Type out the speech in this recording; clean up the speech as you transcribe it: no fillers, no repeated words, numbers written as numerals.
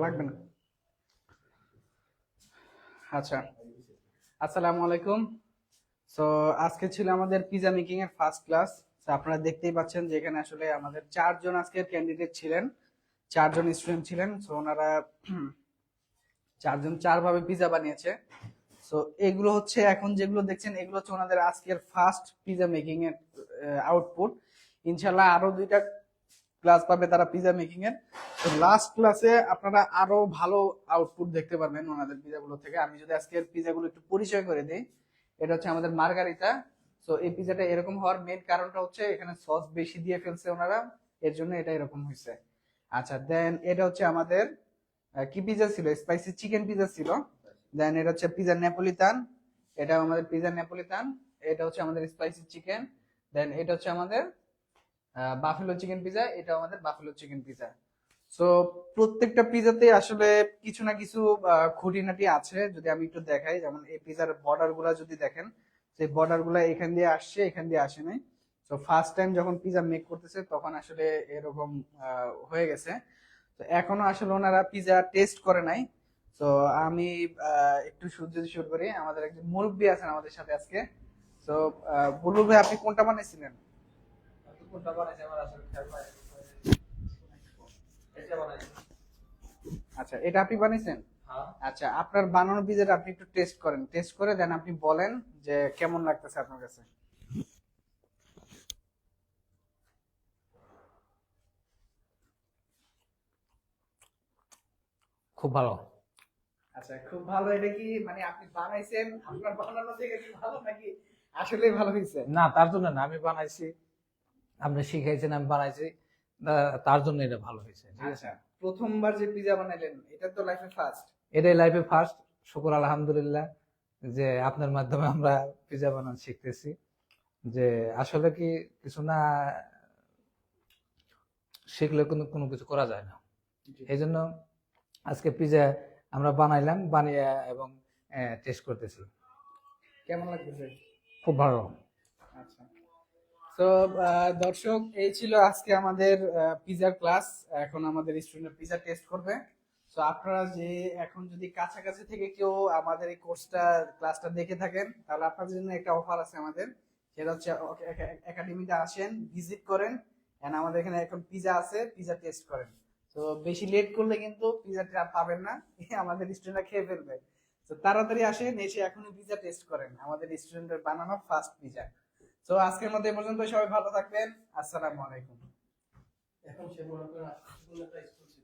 লাগবে না। আচ্ছা, আসসালামু আলাইকুম। সো আজকে ছিল আমাদের পিজা মেকিং এর ফার্স্ট ক্লাস। আপনারা দেখতেই পাচ্ছেন যে এখানে আসলে আমাদের চারজন আজকের ক্যান্ডিডেট ছিলেন, চারজন স্টুডেন্ট ছিলেন। সো ওনারা চারজন চারভাবে পিজা বানিয়েছে। সো এগুলো হচ্ছে এখন যেগুলো দেখছেন এগুলো হচ্ছে ওনাদের আজকের ফার্স্ট পিজা মেকিং এর আউটপুট। ইনশাল্লাহ আরো দুইটা ক্লাস পাবে তারা পিজা মেকিং এর। তো লাস্ট ক্লাসে আপনারা আরো ভালো আউটপুট দেখতে পারবেন ওনাদের পিজাগুলো থেকে। আমি যদি আজকের পিজাগুলো একটু পরিচয় করে দিই, এটা হচ্ছে আমাদের মার্গারিতা। তো এই পিজাটা এরকম হওয়ার মেইন কারণটা হচ্ছে এখানে সস বেশি দিয়ে ফেলছে ওনারা, এর জন্য এটা এরকম হয়েছে। আচ্ছা, দেন এটা হচ্ছে আমাদের কি পিজা ছিল, স্পাইসি চিকেন পিজা ছিল। দেন এটা হচ্ছে পিজা নেপোলিতান, এটা আমাদের পিজা নেপোলিতান। এটা হচ্ছে আমাদের স্পাইসি চিকেন। দেন এটা হচ্ছে আমাদের বাফেলো চিকেন পিজা, এটা আমাদের বাফেলো চিকেন পিজা। সো প্রত্যেকটা পিজাতে আসলে কিছু না কিছু খুঁটিনাটি আছে। যদি আমি একটু দেখাই, যেমন এই পিজার বর্ডার গুলা যদি দেখেন, সেই বর্ডার গুলা এখান দিয়ে আসছে, এখান দিয়ে আসে নাই। তো ফার্স্ট টাইম যখন পিজা মেক করতেছে তখন আসলে এরকম হয়ে গেছে। তো এখনো আসলে ওনারা পিজা টেস্ট করে নাই। তো আমি একটু যদি শুরু করি, আমাদের একজন মুরব্বী আছেন আমাদের সাথে আজকে। তো বুলবুল ভাই, আপনি কোনটা বানাইছিলেন? আচ্ছা, এটা আপনি বানিয়েছেন? আচ্ছা, আপনার বানানো পিজাটা আপনি একটু টেস্ট করেন, টেস্ট করে দেন আপনি বলেন যে কেমন লাগতেছে আপনার কাছে। খুব ভালো। আচ্ছা, খুব ভালো। এটা কি মানে আপনি বানাইছেন আপনার বানানো থেকে কি ভালো, নাকি আসলেই ভালো হয়েছে? না, তার জন্য না, আমি বানাইছি, আপনি শিখাইছেন, আমি বানাইছি, তার জন্য এটা ভালো হয়েছে। ঠিক আছে, আচ্ছা, প্রথমবার যে পিজা বানাইলেন এটা তো লাইফে ফার্স্ট। এটাই লাইফে ফার্স্ট। শুকর আলহামদুলিল্লাহ যে আপনার মাধ্যমে আমরা পিজা বানানো শিখতেছি। যে আসলে কি কিছু না শিখলে কোনো কোনো কিছু করা যায় না। এই জন্য আজকে পিজা আমরা বানাইলাম, বানিয়ে এবং টেস্ট করতেছি। কেমন লাগতেছে? খুব ভালো। আচ্ছা, তো দর্শক, এই ছিল আজকে আমাদের পিজার ক্লাস। এখন আমাদের স্টুডেন্ট পিজা টেস্ট করবে। তো আপনারা যে এখন যদি কাছাকাছি থেকে কেউ আমাদের এই কোর্সটা ক্লাসটা দেখে থাকেন, তাহলে আপনাদের জন্য একটা অফার আছে আমাদের। সেটা হচ্ছে একাডেমিতে আসেন, ভিজিট করেন, এন্ড আমাদের এখানে এখন পিজা আছে, পিজা টেস্ট করেন। তো বেশি লেট করলে কিন্তু পিজাটা পাবেন না, আমাদের স্টুডেন্টরা খেয়ে ফেলবে। তো তাড়াতাড়ি আসেন, এসে এখনই পিজা টেস্ট করেন, আমাদের স্টুডেন্টের বানানো ফার্স্ট পিজা। তো আজকের মধ্যে এ পর্যন্ত, সবাই ভালো থাকবেন। আসসালামু আলাইকুম। এখন সে মনে করেন